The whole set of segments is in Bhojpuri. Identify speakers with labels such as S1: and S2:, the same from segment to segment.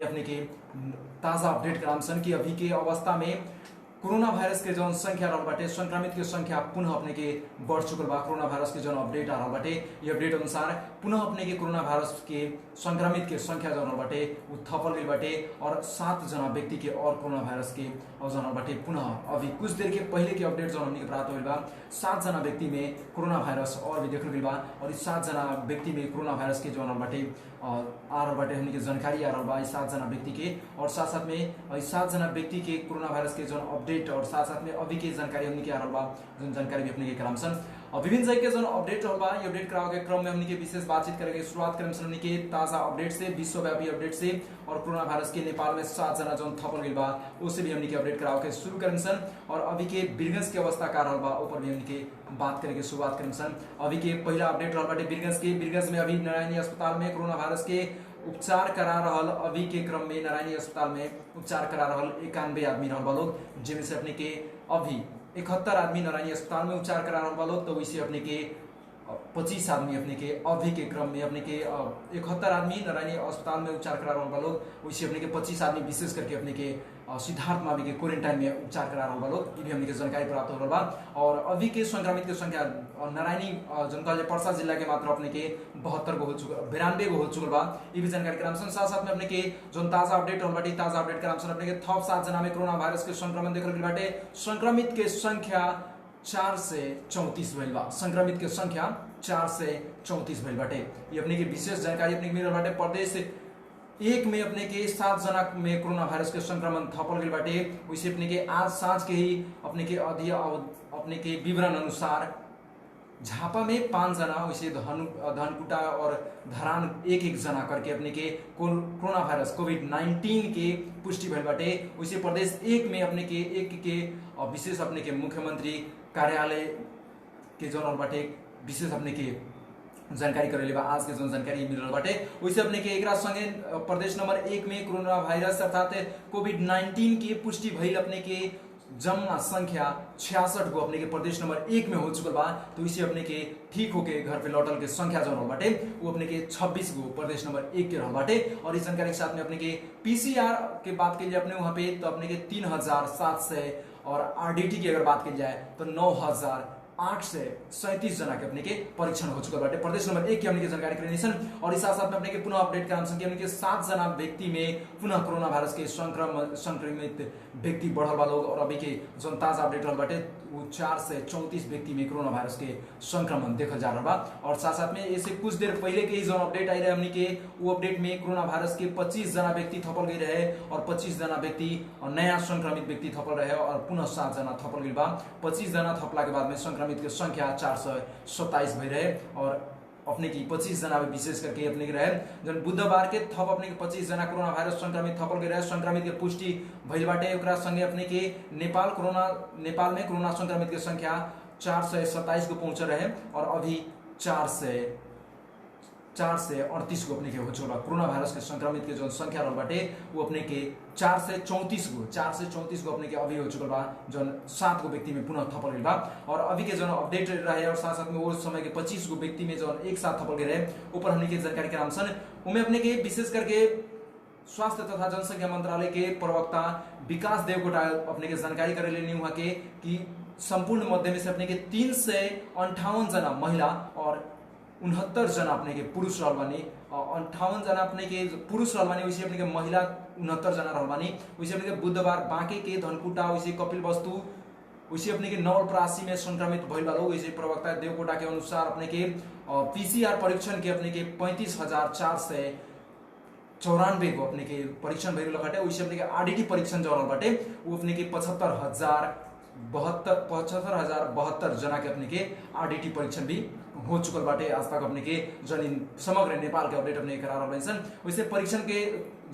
S1: अपने के ताज़ा अपडेट कराम सन कि अभी के अवस्था में कोरोना वायरस के जौन संख्या रहल बाटे, संक्रमित के संख्या पुनः अपने के बढ़ चुकल बा। कोरोना वायरस के जौन अपडेट आ रहल बाटे, ये अपडेट अनुसार पुनः अपने के कोरोना वायरस के संक्रमित के संख्या जौन रहल बाटे उ थपल गइल बाटे और 7 जना व्यक्ति के और कोरोना वायरस के जौन रहल बाटे पुनः अभी कुछ देर के पहले के अपडेट जौन हमने के प्राप्त होइल बा 7 जना व्यक्ति में कोरोना वायरस और भी देखल गइल बा और इस 7 जना व्यक्ति में कोरोना वायरस के जौन रहल बाटे आ रहल बाटे हमने के जानकारी आ रहल बा 7 जना व्यक्ति के और साथ साथ में 7 जना व्यक्ति के कोरोना वायरस के जौन अपडेट और साथ साथ में अभी के जानकारी हमने के आ रहल बा जौन जानकारी भी अपने के कराम सन विभिन्न जगह के जौन अपडेट रहल बा ये अपडेट करावे के क्रम में हमने के विशेष बातचीत करेंगे। शुरुआत करें हमने के ताजा अपडेट से, विश्वव्यापी अपडेट से और कोरोना वायरस के नेपाल में 7 जना जौन थपल गइल बा उससे भी हमने के अपडेट करावे के शुरू करें सन और अभी के बीरगंज के अवस्था का रहल बा ऊपर भी हमने के बात करेंगे। शुरुआत करें सन अभी के पहला अपडेट रहल बाटे बीरगंज में अभी नारायणी अस्पताल में कोरोना वायरस के उपचार करा रहल अभी के क्रम में नारायणी अस्पताल में उपचार करा रहल 91 आदमी रहल बा लोग, जिनमें से अपने के अभी 71 आदमी नारायणी अस्पताल में उपचार करा रहल बा लोग। तो वैसे अपने के 25 आदमी अपने के अभी के क्रम में अपने के 71 आदमी नारायणी अस्पताल में उपचार करा रहल बा लोग, वैसे अपने के 25 आदमी विशेष करके अपने के सिद्धार्थ मावी के क्वारंटाइन में उपचार करा रहल बा लोग। ये भी हमने के जानकारी प्राप्त हो रहल बा और अभी के संक्रमित के संख्या नारायणी जनकल पर्सा जिला के मात्र अपने के 92 गो हो चुकल 92 गो हो चुकल बा। ये भी जानकारी कराम सन। साथ साथ में अपने के जोन ताजा अपडेट रहल बाटे ताजा अपडेट कराम सन अपने के थप 7 जना में कोरोना वायरस के संक्रमण देखल गइल बाटे। संक्रमित के संख्या 4 से 34 भइल बा। संक्रमित के संख्या 4 से 34 भइल बाटे। ये अपने के विशेष जानकारी अपने के मिल रहल बाटे। प्रदेश एक में अपने के 7 जना में कोरोना वायरस के संक्रमण थपल गइल बाटे। वैसे अपने के आज सांझ के ही अपने के अपने के विवरण अनुसार झापा में 5 जना, वैसे धनकुटा और धरान एक जना करके अपने के कोरोना वायरस कोविड-19 के पुष्टि भइल बाटे। वैसे प्रदेश एक में अपने के एक के विशेष अपने के मुख्यमंत्री कार्यालय के जौन बाटे विशेष अपने के जानकारी करेले बा। आज के जौन जानकारी मिल रहल बाटे वैसे अपने के एकरा संगे प्रदेश नंबर 1 में कोरोना वायरस अर्थात कोविड-19 की पुष्टि भइल अपने के जमना संख्या 66 गो अपने के प्रदेश नंबर 1 में हो चुकल बा। तो इसे अपने के ठीक होके घर पे लौटल के संख्या जौन रहल बाटे वो अपने के 26 गो प्रदेश नंबर 1 के रहल बाटे। और इस जानकारी के साथ में अपने के पीसीआर के बात के लिए अपने वहां पे तो अपने के 3700 और आरडीटी की अगर बात की जाए तो 9837 जना के अपने के परीक्षण हो चुका बाटे। प्रदेश नंबर 1 की हमने के जानकारी करेनी सन और इस साथ में अपने के पुनः अपडेट कराम सन कि हमने के 7 जना व्यक्ति में पुनः कोरोना वायरस के संक्रमित व्यक्ति बढ़ल बा लोग और अभी के जो ताजा अपडेट रहल बाटे वो 4 से 34 व्यक्ति में कोरोना वायरस के संक्रमण देखल जा रहा बा। और साथ साथ में ऐसे कुछ देर पहले के ही जो अपडेट आई रहे हमने के वो अपडेट में कोरोना वायरस के 25 जना व्यक्ति थपल गई रहे और 25 जना व्यक्ति नया संक्रमित व्यक्ति थपल रहे और पुनः 7 जना थपल गई बा। 25 जना थपला के बाद में संक्रमित के संख्या 427 भई रहे और अपने की 25 जना विशेष करके अपने के रहे जन बुधवार के थप अपने के 25 जना कोरोना वायरस संक्रमित थपल गए रहे। संक्रमित के पुष्टि भइल बाटे। ओकरा संगे अपने के नेपाल में कोरोना संक्रमित के संख्या 427 को पहुंच रहे और अभी 4 से 38 गो अपने के हो चुका कोरोना वायरस के संक्रमित के जो संख्या रहल बाटे वो अपने के 4 से 34 गो अपने के अभी हो चुकल बा जो 7 गो व्यक्ति में पुनः थपल गइल बा। और अभी के जो अपडेट रहे और साथ साथ में वो समय के 25 गो व्यक्ति में जो एक साथ थपल गए रहे ऊपर हमने के जानकारी के नाम सन उनमें अपने के विशेष करके स्वास्थ्य तथा जनसंख्या मंत्रालय के प्रवक्ता विकास देवकोटा अपने के जानकारी करे लेनी हुआ के कि संपूर्ण मध्य में से अपने के 358 जना महिला और 69 जना अपने के पुरुष रहल बानी। 58 जना अपने के पुरुष रहल बानी वैसे अपने के महिला 69 जना रहल बानी। वैसे अपने के बुधवार बांके के धनकुटा वैसे कपिल वस्तु वैसे अपने के नवलपरासी में संक्रमित भइल बा लोग। वैसे प्रवक्ता देवकोटा के अनुसार अपने के पीसीआर परीक्षण के अपने के 35,494 को अपने के परीक्षण भइल बाटे। वैसे अपने के आरडीटी परीक्षण जो रहल बाटे वो अपने के 75,072 जना के अपने के आरडीटी परीक्षण भी हो चुकल बाटे। आज तक अपने के जन समग्र नेपाल के अपडेट अपने करा रहल सन। वैसे परीक्षण के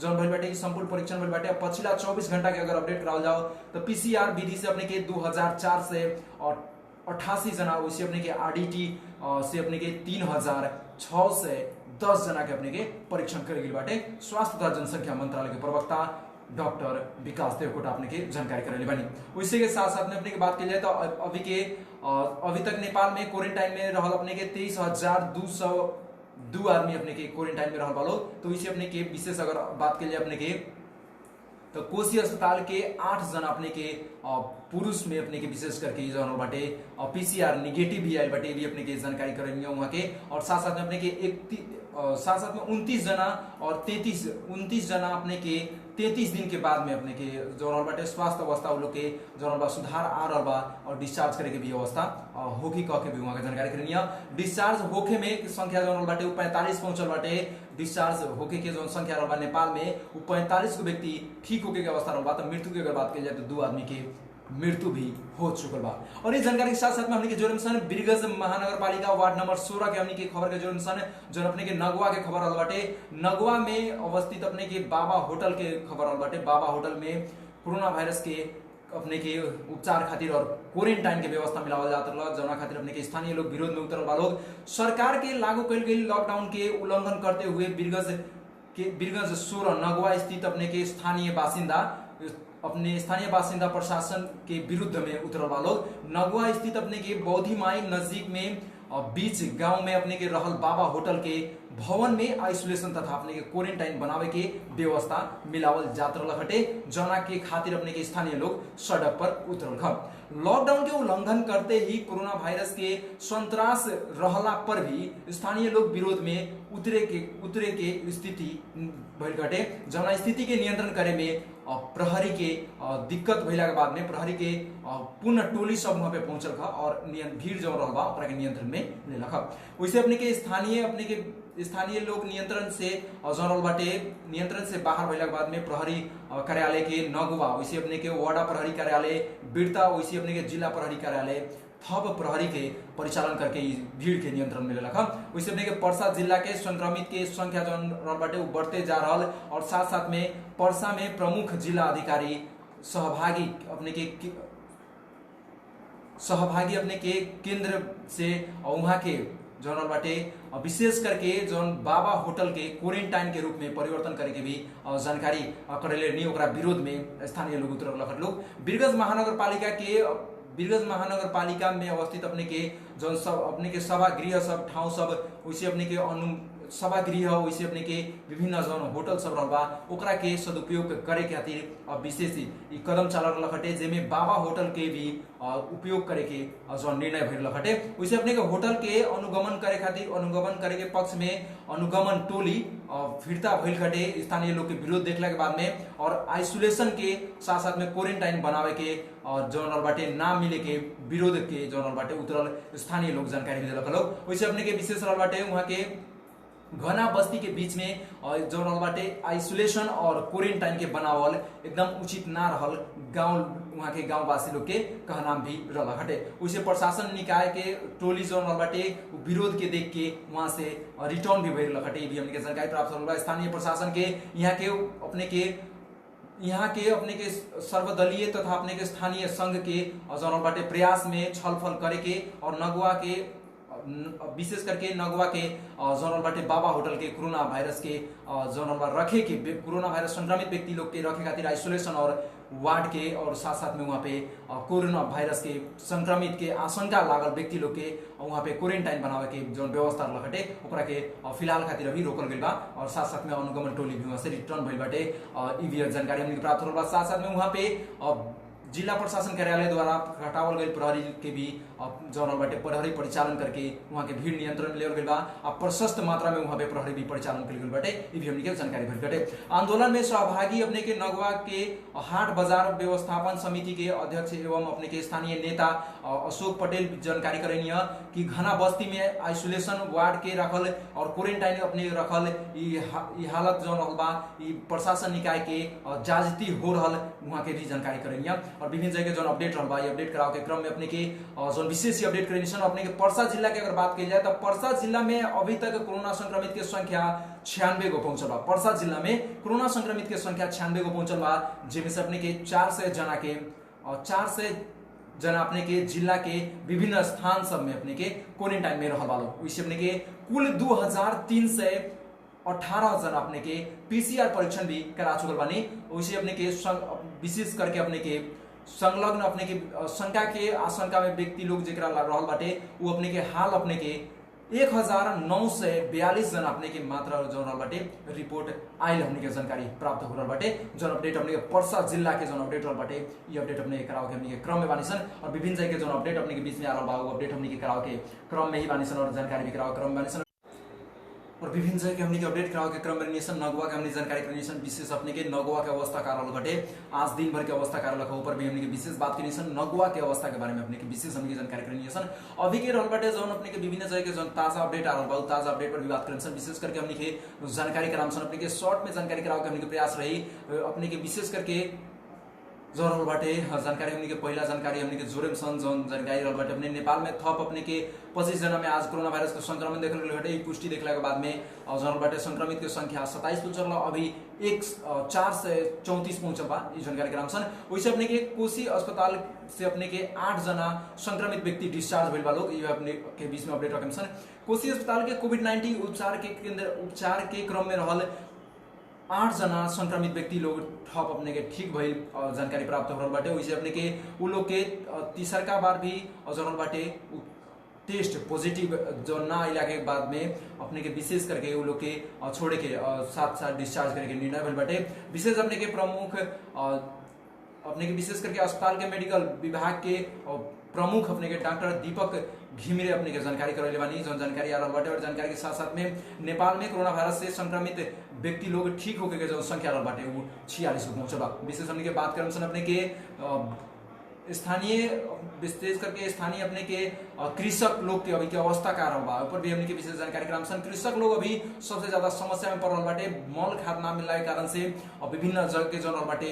S1: जन भइल बाटे संपूर्ण परीक्षण भइल बाटे। पिछला 24 घंटा के अगर अपडेट कराल जाओ तो पीसीआर विधि से अपने के 2488 जना वैसे अपने के आरडीटी से अपने के 3610 जना के अपने के परीक्षण करे गइल बाटे। स्वास्थ्य तथा जनसंख्या मंत्रालय के प्रवक्ता डॉक्टर विकास देवकोटा अपने के जानकारी करेली बनी। उसी के साथ साथ में अपने की बात की जाए तो अभी तक नेपाल में क्वारंटाइन में रहल अपने के 23,200 2 आदमी अपने के क्वारंटाइन में रहल बा लोग। तो इसे अपने के विशेष अगर बात के लिए अपने के तो कोसी अस्पताल के 8 जना अपने के पुरुष में अपने के विशेष करके जौन बाटे PCR निगेटिव भी आयल बाटे, भी अपने के जानकारी करेंगे वहाँ के। और साथ साथ में अपने के साथ में 29 जना और 29 जना अपने के 33 दिन के बाद में अपने के जौन बाटे स्वास्थ्य अवस्था वो लोग के जौन बा सुधार आ रहा बा और डिस्चार्ज करे के भी अवस्था होगी कह के भी वहाँ के जानकारी करेंगे। डिस्चार्ज होके में संख्या जौन बाटे 45 पहुंचल बाटे। डिस्चार्ज होके के जौन संख्या रहल बा नेपाल में वो 45 को व्यक्ति ठीक होके के अवस्था रहल बा। तो मृत्यु की अगर बात की जाए तो 2 आदमी के मृत्यु भी हो चुकल बा। और इस जानकारी के साथ साथ में हमने के जोड़े सन बिरगज महानगर पालिका वार्ड नंबर 16 के हमने के खबर के जोड़े सन जो अपने के नगवा के खबर रहल बाटे। नगवा में अवस्थित अपने के बाबा होटल के खबर रहल बाटे। बाबा होटल में कोरोना वायरस के अपने के उपचार खातिर और क्वारंटाइन के व्यवस्था मिलावल जात रहल, जना खातिर अपने के स्थानीय लोग विरोध में उतरल बा लोग। सरकार के लागू कल गई लॉकडाउन के उल्लंघन करते हुए बिरगज 16 नगवा स्थित अपने के स्थानीय बासिंदा प्रशासन के विरुद्ध में उतरल बा लोग। नगवा स्थित अपने के बौद्धि माई नजदीक में बीच गांव में अपने के रहल बाबा होटल के भवन में आइसोलेशन तथा अपने के क्वारंटाइन बनावे के व्यवस्था मिलावल जात रहल हटे, जना के खातिर अपने के स्थानीय लोग सड़क पर उतरल ख। लॉकडाउन के उल्लंघन करते ही कोरोना वायरस के संत्रास रहला पर भी स्थानीय लोग विरोध में उतरे के स्थिति भइल घटे, जना स्थिति के नियंत्रण करे में प्रहरी के दिक्कत भइला के बाद में प्रहरी के पूर्ण टोली सब वहां पे पहुंचल खा और भीड़ जो रहल बा ओकरा के नियंत्रण में लेलक। वैसे अपने के स्थानीय लोग नियंत्रण से बाहर भइला के बाद में प्रहरी कार्यालय के नगवा, वैसे अपने के वार्डा प्रहरी कार्यालय बिरता, वैसे अपने के जिला प्रहरी कार्यालय थप प्रहरी के परिचालन करके भीड़ के नियंत्रण में लेलक। वैसे अपने के पर्सा जिला के संक्रमित के संख्या जौन रहल बाटे वो बढ़ते जा रहल और साथ साथ में पर्सा में प्रमुख जिला अधिकारी सहभागी अपने के केंद्र से वहाँ के जौन बाटे विशेष करके जौन बाबा होटल के क्वारंटाइन के रूप में परिवर्तन करे के भी जानकारी करेले नहीं, ओकरा विरोध में स्थानीय लोग उतरल लोग। बिरगज महानगर पालिका में अवस्थित अपने के जौन सब अपने के सभागृह सब ठाउँ सब वैसे अपने के सभागृह वैसे अपने के विभिन्न जौन होटल सब रहल बा ओकरा के सदुपयोग करे के खातिर विशेष कदम चल रहल हटे, जेमे बाबा होटल के भी उपयोग करे के जौन निर्णय भइल हटे। वैसे अपने के होटल के अनुगमन करे के पक्ष में अनुगमन टोली फिरता भइल घटे स्थानीय लोग के विरोध देखला के बाद में और आइसोलेशन के साथ साथ में क्वारंटाइन बनावे के जौन बाटे ना मिले के विरोध के जौन बाटे उतरल स्थानीय लोग जानकारी देलक लोग। वैसे अपने के विशेष रहल बाटे वहाँ के घना बस्ती के बीच में जौन बाटे आइसोलेशन और क्वारंटाइन के बनावल एकदम उचित ना रहल, वहाँ के गांववासी लोग के कहना भी रहल हटे। उसे प्रशासन निकाय के टोली जौन बाटे विरोध के देख के वहाँ से रिटर्न भी भइल हटे, भी हमने के जानकारी प्राप्त होल बा। स्थानीय प्रशासन के यहाँ के अपने के सर्वदलीय तथा अपने के स्थानीय संघ के जौन बाटे प्रयास में छलफल करे के और नगवा के विशेष करके नगवा के जौन बाटे बाबा होटल के कोरोना वायरस के जौन रखे के कोरोना वायरस संक्रमित व्यक्ति लोग के रखे खातिर आइसोलेशन और वार्ड के और साथ साथ में वहाँ पे कोरोना वायरस के संक्रमित के आशंका लागल व्यक्ति लोग के वहाँ पे क्वारंटाइन बनावे के जो व्यवस्था रहटे ओकरा के फिलहाल खातिर अभी रोकल गइल बा और साथ साथ में अनुगमन टोली भी वहाँ से रिटर्न भइल बाटे। ई जानकारी हमने प्राप्त होल बा। साथ साथ में वहाँ पे जिला प्रशासन कार्यालय द्वारा हटावल गई प्रहरी के भी जौन बाटे प्रहरी परिचालन करके वहाँ के भीड़ नियंत्रण में लेवल गई बा। प्रशस्त मात्रा में वहाँ पे प्रहरी भी परिचालन कल गई बाटे, ये भी हमने के जानकारी भइल बाटे। आंदोलन में सहभागी अपने के नगवा के हाट बाजार व्यवस्थापन समिति के अध्यक्ष एवं अपने के स्थानीय नेता अशोक पटेल जानकारी करेनी कि घना बस्ती में आइसोलेशन वार्ड के रखल और क्वारंटाइन अपने रखल ई हालत जौन रहल बा ई प्रशासन निकाय के जाजती हो रहल वहाँ के भी जानकारी करेनी और विभिन्न जगह जो अपडेट रहल बा अपडेट कराव के क्रम में अपने के जो विशेष अपडेट करेनी अपने के पर्सा जिला के अगर बात की जाए तो पर्सा जिला में अभी तक कोरोना संक्रमित के संख्या 96 गो पहुंचल बा। पर्सा जिला में कोरोना संक्रमित के संख्या 96 गो पहुंचल बा, जिनमें से अपने के 400 जना अपने के जिला के विभिन्न स्थान सब में अपने के क्वारंटाइन में रहल वालों। वैसे अपने के कुल 2318 जना अपने के PCR परीक्षण भी करा चुकल बानी। वैसे अपने के विशेष करके अपने के संलग्न अपने के शंका के आशंका में व्यक्ति लोग जरा रहल बाटे वो अपने के हाल अपने के 1942 जना अपने के मात्र जौन रहल बाटे रिपोर्ट आइल हमने के जानकारी प्राप्त हो रहल बाटे। जौन अपडेट हमने के पर्सा जिला के जौन अपडेट रहल बाटे ये अपडेट अपने के कराओ के हमने के क्रम में बानी सन और विभिन्न जगह के जौन अपडेट अपने के बीच में आ रहल बा वो अपडेट हमने के कराओ के क्रम में ही बानी सन और जानकारी भी कराओ क्रम में बानी सन और विभिन्न जगह के हमने के अपडेट कराओ के क्रम में निसन नगवा के हमने जानकारी करनी सन विशेष अपने के नगवा के अवस्था का रहल बाटे आज दिन भर के अवस्था का रहल ऊपर भी हमने के विशेष बात करनी सन नगवा के अवस्था के बारे में अपने के विशेष हमने जानकारी करनी सन अभी के रहल बाटे जौन अपने के विभिन्न जगह के जौन ताजा अपडेट आ रहल बा ताजा अपडेट पर भी बात करनी सन विशेष करके हमने के जानकारी कराम सन अपने के शॉर्ट में जानकारी कराओ के हमने के प्रयास रही अपने के विशेष करके जो रहल बाटे जानकारी हमने के पहला जानकारी हमने के जोरेम सन जौन जानकारी रहल बाटे अपने नेपाल में थप अपने के 25 जना में आज कोरोना वायरस के संक्रमण देखल गेल बाटे पुष्टि देखला के बाद में जो रहल बाटे संक्रमित के संख्या 27 पहुंचल अभी 4 से 34 पहुंचल बा ई जानकारी कराम सन वैसे अपने के कोसी अस्पताल से अपने के 8 जना संक्रमित व्यक्ति डिस्चार्ज भइल बा लोग ये अपने के बीच में अपडेट रखम सन कोसी अस्पताल के कोविड-19 उपचार के क्रम में रहल 8 जना संक्रमित व्यक्ति लोग ठप अपने के ठीक भइल जानकारी प्राप्त हो रहल बाटे वैसे अपने के उ लोग के तीसरका बार भी जरल बाटे टेस्ट पॉजिटिव जो ना आइला के बाद में अपने के विशेष करके उ लोग के छोड़े के साथ डिस्चार्ज करे के निर्णय भइल बाटे विशेष अपने के प्रमुख अपने के विशेष करके अस्पताल के मेडिकल विभाग के प्रमुख अपने के डॉक्टर दीपक घिमिरे अपने के जानकारी करैले बानी जो जानकारी आ रहल बाटे और जानकारी के साथ साथ में नेपाल में कोरोना वायरस से संक्रमित व्यक्ति लोग ठीक होके के जो संख्या रहल बाटे वो 46 को पहुंचल बा विशेष हमने के बात करम सन अपने के स्थानीय विशेष करके स्थानीय अपने के कृषक लोग के अभी के अवस्था का रहल बा ऊपर भी हमने के विशेष जानकारी कराम सन कृषक लोग अभी सबसे ज्यादा समस्या में पड़ रहल बाटे मल खाद ना मिलने के कारण से विभिन्न जगह के जन रहल बाटे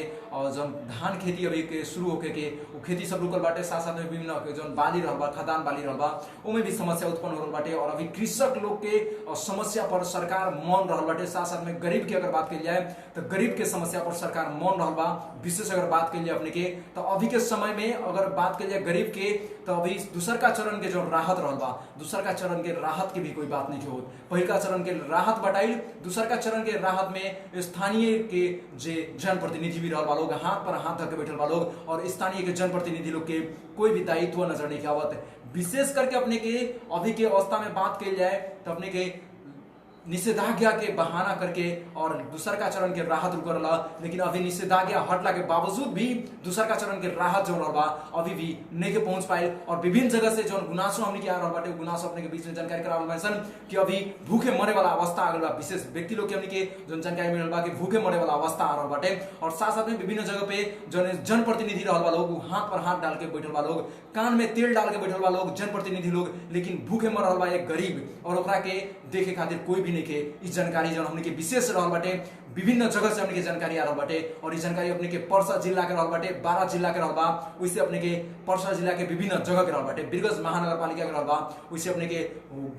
S1: जन धान खेती अभी के शुरू होके के वो खेती सब रुकल बाटे साथ साथ में विभिन्न जन बाली रहल बा खदान बाली रहल बा ओमे भी समस्या उत्पन्न हो रहल बाटे और अभी कृषक लोग के समस्या पर सरकार मौन रहल बाटे साथ साथ में गरीब की अगर बात की जाए तो गरीब के समस्या पर सरकार मौन रहल बा विशेष अगर बात की जाए अपने के तो अभी के समय में अगर बात की जाए गरीब के तो अभी दूसर का चरण के जो राहत रहल बा दूसर का चरण के राहत की भी कोई बात नहीं होत पहिल का चरण के राहत बटाइल दूसर का चरण के राहत में स्थानीय के जे जनप्रतिनिधि भी रहल बा लोग हाथ पर हाथ धर के बैठल बा लोग और स्थानीय के जनप्रतिनिधि लोग के कोई भी दायित्व नजर नहीं आवत विशेष करके अपने के अभी के अवस्था में बात की जाए तो अपने के निषेधाज्ञा के बहाना करके और दूसर का चरण के राहत रुक रहा लेकिन अभी निषेधाज्ञा हटला के बावजूद भी दूसर का चरण के राहत जो रहा अभी भी नहीं के पहुंच पाए और विभिन्न जगह से जो गुनासो हमने क्या रहा बाटे गुनासो अपने के बीच में जानकारी करा सन कि अभी भूखे मरे वाला अवस्था आ गया विशेष व्यक्ति लोग के हमने के जो जानकारी मिल बा कि भूखे मरे वाला अवस्था आ रहा बाटे और साथ साथ में विभिन्न जगह पे जो जनप्रतिनिधि रहल लोग हाथ पर हाथ डाल के बैठल बा लोग कान में तेल डाल के बैठल बा लोग जनप्रतिनिधि लोग लेकिन भूखे मर रहल बा एक गरीब और ओकरा के देखे खातिर कोई भी नहीं के इस जानकारी जो हमने के विशेष रहल बाटे विभिन्न जगह से हमने के जानकारी आ रहल बाटे और इस जानकारी अपने के पर्सा जिला के रहल बाटे 12 जिला के रहल बा वैसे अपने के पर्सा जिला के विभिन्न जगह के रहल बाटे बिरगंज महानगरपालिका के रहल बा वैसे अपने के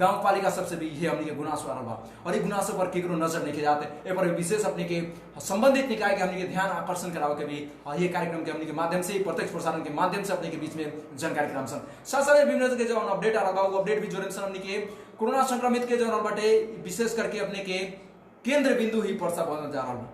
S1: गांव पालिका सबसे भी ये हमने के गुनासो आ रहल बा और ये गुनासो पर केकरो नजर नहीं जाते ए पर विशेष अपने के संबंधित निकाय के हमने के ध्यान आकर्षण कराओ के भी ये कार्यक्रम के हमने के माध्यम से प्रत्यक्ष प्रसारण के माध्यम से अपने के बीच में जानकारी कराम सन साथ साथ विभिन्न जगह जो अपडेट आ रहा अपडेट भी जोड़े सन हमने के कोरोना संक्रमित के जो बाटे विशेष करके अपने के केंद्र बिंदु ही पर्सा बनल जा रहा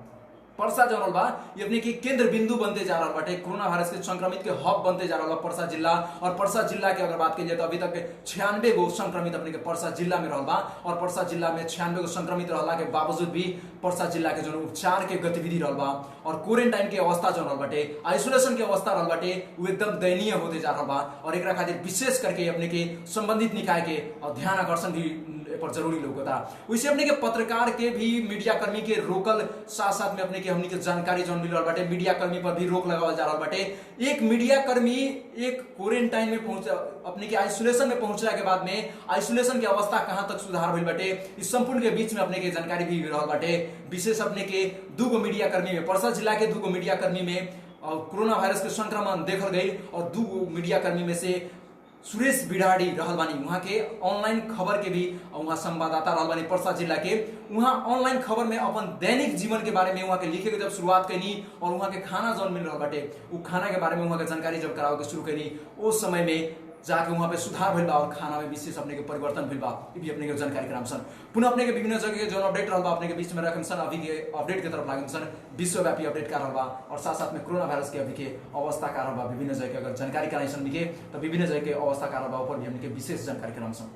S1: पर्सा जो बा ये अपने के केंद्र बिंदु बनते जा रहा बाटे कोरोना वायरस के संक्रमित के हब बनते जा रहा पर्सा जिला और पर्सा जिला के अगर बात की जाए तो अभी तक 96 गो संक्रमित अपने के पर्सा जिला में रहल बा और पर्सा जिला में 96 गो संक्रमित रहला के बावजूद भी पर्सा जिला के जो उपचार के गतिविधि रहल बा और क्वारंटाइन के अवस्था जो रहल बाटे आइसोलेशन के अवस्था रहल बाटे वो एकदम दयनीय होते जा रहल बा और एकरा खातिर विशेष करके अपने के संबंधित निकाय के ध्यान आकर्षण भी पर जरूरी लोगता वैसे अपने के पत्रकार के भी मीडिया कर्मी के रोकल साथ साथ में अपने के हमनी के जानकारी जो मिल रहा बाटे मीडिया कर्मी पर भी रोक लगावल जा रहा बाटे एक मीडिया कर्मी एक क्वारंटाइन में पहुंच अपने के आइसोलेशन में पहुंचला के बाद में आइसोलेशन की अवस्था कहां तक सुधार भइल बाटे इस संपूर्ण के बीच में अपने के जानकारी भी रहल बाटे विशेष अपने के 2 गो मीडिया कर्मी में पर्सा जिला के 2 गो मीडिया कर्मी में कोरोना वायरस के संक्रमण देखल गई और 2 गो मीडिया कर्मी में से सुरेश बिडाडी रहल बानी वहाँ के ऑनलाइन खबर के भी वहाँ संवाददाता रहल बानी पर्सा जिला के वहाँ ऑनलाइन खबर में अपन दैनिक जीवन के बारे में वहाँ के लिखे के जब शुरुआत कैनी और वहाँ के खाना जौन मिल रहा बाटे वो खाना के बारे में वहाँ के जानकारी जब करावे के शुरू कैनी उस समय में जाके वहाँ पे सुधार भइल बा और खाना में विशेष अपने के परिवर्तन भइल बा ये भी अपने के जानकारी कराम सन पुनः अपने के विभिन्न जगह के जो अपडेट रहल बा अपने के बीच में रखम सन अभी के अपडेट के तरफ लागम सन विश्वव्यापी अपडेट का रहल बा और साथ साथ में कोरोना वायरस के अभी के अवस्था का रहल बा विभिन्न जगह के अगर जानकारी कराई सन तो विभिन्न जगह के अवस्था का रहल बा ऊपर भी हमने के विशेष जानकारी कराम सन।